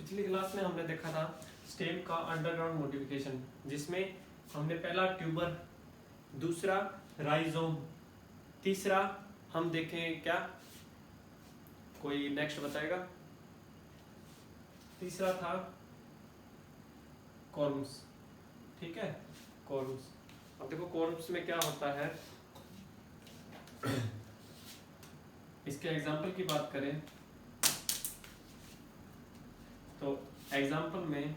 पिछली क्लास में हमने देखा था स्टेम का अंडरग्राउंड मॉडिफिकेशन, जिसमें हमने पहला ट्यूबर, दूसरा राइजोम, तीसरा हम देखें क्या, कोई नेक्स्ट बताएगा? तीसरा था कॉर्म्स। ठीक है, कॉर्म्स। अब देखो कॉर्म्स में क्या होता है, इसके एग्जाम्पल की बात करें तो एग्जाम्पल में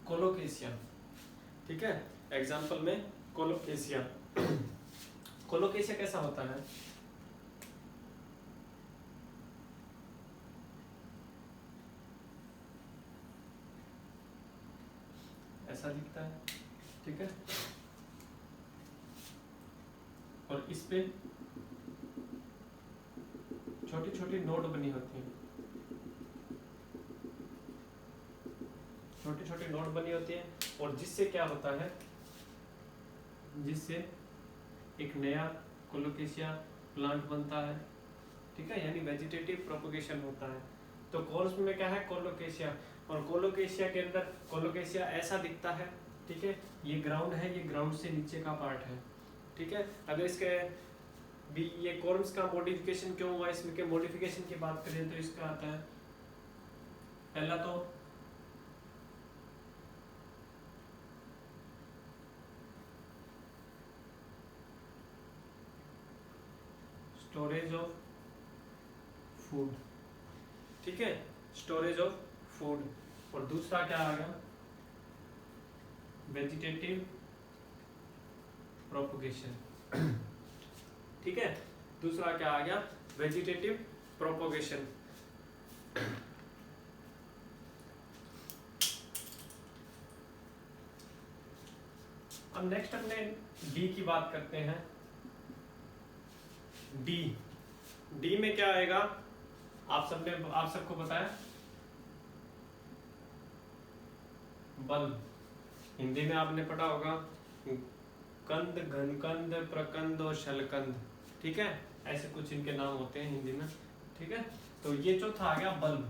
कोलोकेशिया। ठीक है, एग्जाम्पल में कोलोकेशिया। कोलोकेशिया कैसा होता है? ऐसा दिखता है। ठीक है, और इस पे छोटी छोटी नोड बनी होती है, छोटी छोटी नोड बनी होती है, और जिससे क्या होता है, जिससे एक नया कोलोकेशिया प्लांट बनता है। ठीक है, यानी वेजिटेटिव प्रोपगेशन होता है। तो कॉर्म्स में क्या है, कोलोकेशिया। और कोलोकेशिया के अंदर कोलोकेशिया ऐसा दिखता है। ठीक है, ये ग्राउंड है, ये ग्राउंड से नीचे का पार्ट है। ठीक है, अगर इसके भी ये कॉर्म्स का मॉडिफिकेशन क्यों हुआ, इसमें के मॉडिफिकेशन की बात करें तो इसका आता है, पहला तो स्टोरेज ऑफ फूड। ठीक है, स्टोरेज ऑफ फूड। और दूसरा क्या आ गया, वेजिटेटिव प्रोपगेशन। ठीक है, दूसरा क्या आ गया, वेजिटेटिव प्रोपगेशन। अब नेक्स्ट अपने डी की बात करते हैं। डी में क्या आएगा, आप सबको पता है, बल्ब। हिंदी में आपने पढ़ा होगा कंद, घनकंद, प्रकंद और शलकंद। ठीक है, ऐसे कुछ इनके नाम होते हैं हिंदी में। ठीक है, तो ये चौथा आ गया बल्ब।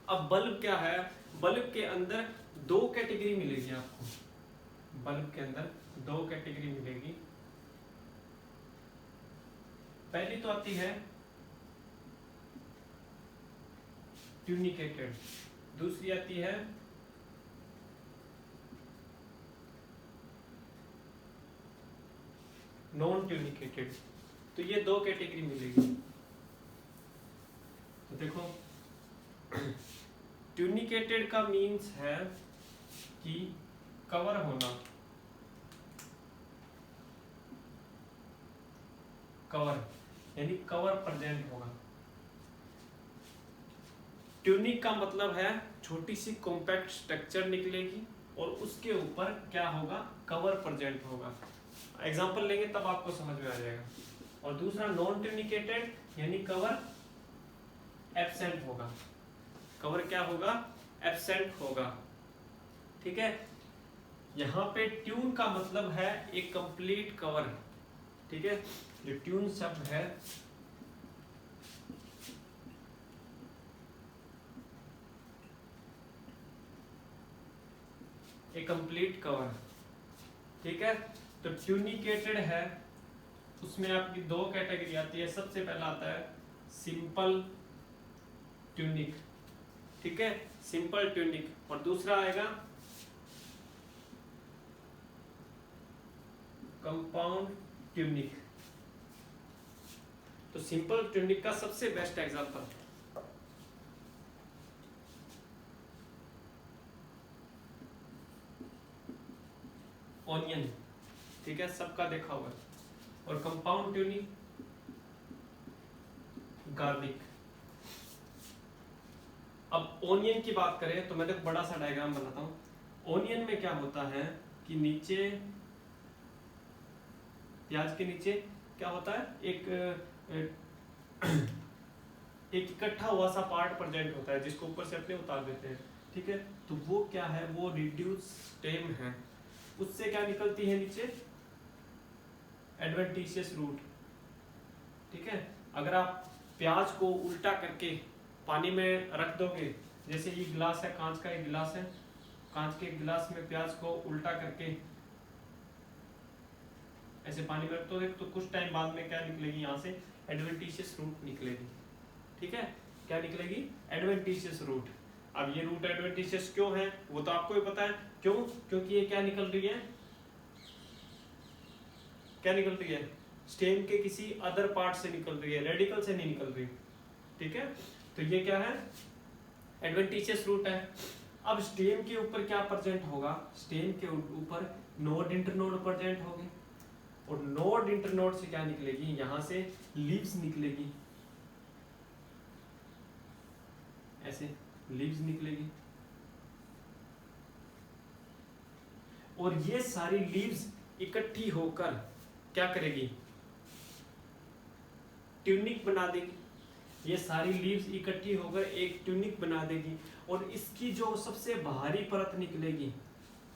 अब बल्ब क्या है, बल्ब के अंदर दो कैटेगरी मिलेगी आपको। बल्ब के अंदर दो कैटेगरी मिलेगी। पहली तो आती है ट्यूनिकेटेड, दूसरी आती है नॉन ट्यूनिकेटेड। तो ये दो कैटेगरी मिलेगी। तो देखो, ट्यूनिकेटेड का मीन्स है कि कवर होना, कवर यानी कवर प्रेजेंट होगा। ट्यूनिक का मतलब है छोटी सी कॉम्पैक्ट स्ट्रक्चर निकलेगी और उसके ऊपर क्या होगा, कवर प्रेजेंट होगा। एग्जांपल लेंगे तब आपको समझ में आ जाएगा। और दूसरा नॉन ट्यूनिकेटेड, यानी कवर एब्सेंट होगा। कवर क्या होगा, एब्सेंट होगा। ठीक है, यहाँ पे ट्यून का मतलब है एक कंप्लीट कवर। ठीक है, जो ट्यून शब्द है एक कंप्लीट कवर। ठीक है, तो ट्यूनिकेटेड है, उसमें आपकी दो कैटेगरी आती है। सबसे पहला आता है सिंपल ट्यूनिक। ठीक है, सिंपल ट्यूनिक। और दूसरा आएगा कंपाउंड ट्यूनिक। तो सिंपल ट्यूनिक का सबसे बेस्ट एग्जांपल ऑनियन। ठीक है, सबका देखा होगा। और कंपाउंड ट्यूनिक गार्लिक। अब ऑनियन की बात करें तो मैं एक बड़ा सा डायग्राम बनाता हूं। ऑनियन में क्या होता है कि नीचे, प्याज के नीचे क्या होता है, एक इकट्ठा हुआ सा पार्ट प्रेजेंट होता है, जिसको ऊपर से अपने उतार देते हैं। ठीक है, तो वो क्या है, वो रिड्यूस स्टेम है। उससे क्या निकलती है नीचे, एडवेंटिशियस रूट। ठीक है, अगर आप प्याज को उल्टा करके पानी में रख दोगे, जैसे ये गिलास है, कांच का एक गिलास है, कांच के गिलास में प्याज को उल्टा करके ऐसे पानी में रख दोगे तो कुछ टाइम बाद में क्या निकलेगी, यहाँ से एडवेंटिशियस रूट निकलेगी। ठीक है, क्या निकलेगी, एडवेंटिशियस रूट। अब ये रूट एडवेंटिशियस क्यों है वो तो आपको ही पता है, क्यों, क्योंकि ये क्या निकल रही है, क्या निकल रही है, स्टेम के किसी अदर पार्ट से निकल रही है, रेडिकल से नहीं निकल रही। ठीक है, तो ये क्या है, एडवेंटिशियस रूट है। अब स्टेम के ऊपर क्या प्रेजेंट होगा, स्टेम के ऊपर नोड इंटरनोड प्रेजेंट होगी, और नोड इंटरनोड से क्या निकलेगी, यहां से लीव्स निकलेगी, ऐसे लीव्स निकलेगी, और ये सारी लीव्स इकट्ठी होकर क्या करेगी, ट्यूनिक बना देगी। ये सारी लीव्स इकट्ठी होकर एक ट्यूनिक बना देगी, और इसकी जो सबसे बाहरी परत निकलेगी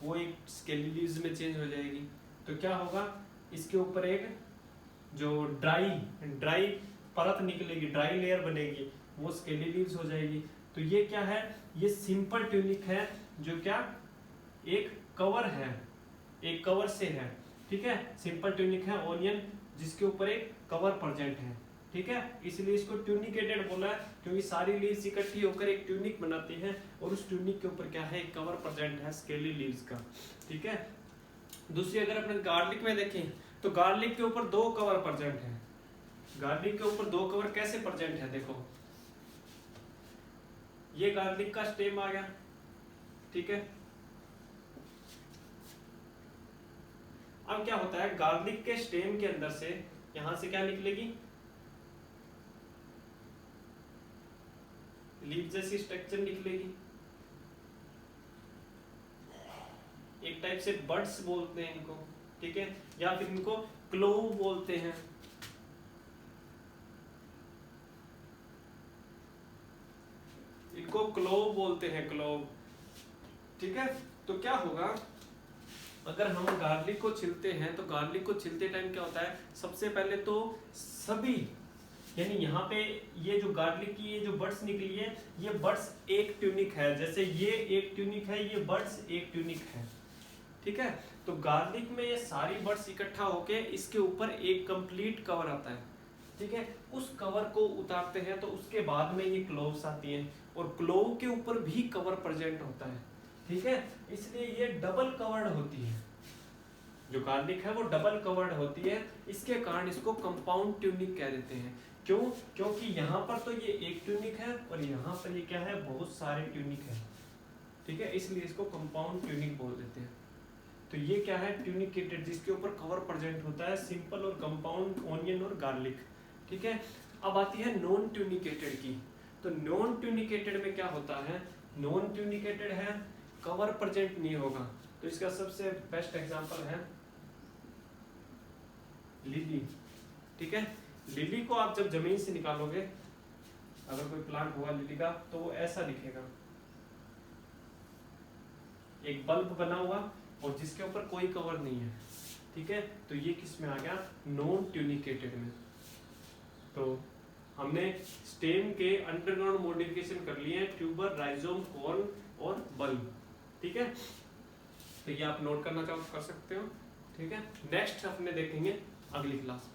वो एक स्केली लीव्स में चेंज हो जाएगी। तो क्या होगा, इसके ऊपर एक जो ड्राई परत निकलेगी, ड्राई लेयर बनेगी, वो स्केली लीव्स हो जाएगी। तो ये क्या है, ये सिंपल ट्यूनिक है, जो क्या एक कवर है, एक कवर से है। ठीक है, सिंपल ट्यूनिक है ओनियन, जिसके ऊपर एक कवर प्रेजेंट है। ठीक है, इसलिए इसको ट्यूनिकेटेड बोला है, क्योंकि सारी लीव्स इकट्ठी होकर एक ट्यूनिक बनाती हैं, और उस ट्यूनिक के ऊपर क्या है, एक कवर प्रेजेंट है स्केली लीव्स का। ठीक है, दूसरी अगर अपने गार्लिक में देखें तो गार्लिक के ऊपर 2 कवर प्रेजेंट है। गार्लिक के ऊपर 2 कवर कैसे प्रेजेंट है, देखो ये गार्लिक का स्टेम आ गया। ठीक है, अब क्या होता है, गार्लिक के स्टेम के अंदर से यहां से क्या निकलेगी, लीफ जैसी स्ट्रक्चर निकलेगी, एक टाइप से बड्स बोलते हैं इनको। ठीक है, या फिर इनको क्लोव बोलते हैं। इनको क्लोव बोलते हैं, क्लोव। ठीक है, तो क्या होगा, अगर हम गार्लिक को छिलते हैं तो गार्लिक को छिलते टाइम क्या होता है, सबसे पहले तो सभी, यानी यहाँ पे ये जो गार्लिक की ये जो बड्स निकली है, ये बड्स एक ट्यूनिक है, जैसे ये एक ट्यूनिक है, ये बड्स एक ट्यूनिक है। ठीक है, तो गार्लिक में ये सारी बड्स इकट्ठा होके इसके ऊपर एक कंप्लीट कवर आता है। ठीक है, उस कवर को उतारते हैं तो उसके बाद में ये क्लोव्स आती हैं, और क्लोव के ऊपर भी कवर प्रेजेंट होता है। ठीक है, इसलिए ये डबल कवर्ड होती है, जो गार्लिक है वो डबल कवर्ड होती है। इसके कारण इसको कंपाउंड ट्यूनिक कह देते हैं। क्यों, क्योंकि यहाँ पर तो ये एक ट्यूनिक है, और यहाँ पर ये क्या है, बहुत सारे ट्यूनिक है। ठीक है, इसलिए इसको कंपाउंड ट्यूनिक बोल देते हैं। तो ये क्या है, ट्यूनिकेटेड, जिसके ऊपर कवर प्रेजेंट होता है, सिंपल और कंपाउंड ओनियन और गार्लिक। ठीक है, अब आती है नॉन ट्यूनिकेटेड की। तो नॉन ट्यूनिकेटेड में क्या होता है, नॉन ट्यूनिकेटेड है, कवर प्रेजेंट नहीं होगा। तो इसका सबसे बेस्ट एग्जांपल है लिली। ठीक है, लिली को आप जब जमीन से निकालोगे, अगर कोई प्लांट हुआ लिली का, तो वो ऐसा दिखेगा, एक बल्ब बना हुआ और जिसके ऊपर कोई कवर नहीं है। ठीक है, तो ये किस में आ गया, नॉन ट्यूनिकेटेड में। तो हमने स्टेम के अंडरग्राउंड मॉडिफिकेशन कर लिए हैं, ट्यूबर, राइजोम, कॉर्न और बल्ब। ठीक है, तो ये आप नोट करना चाहो कर सकते हो। ठीक है, नेक्स्ट अपने देखेंगे अगली क्लास में।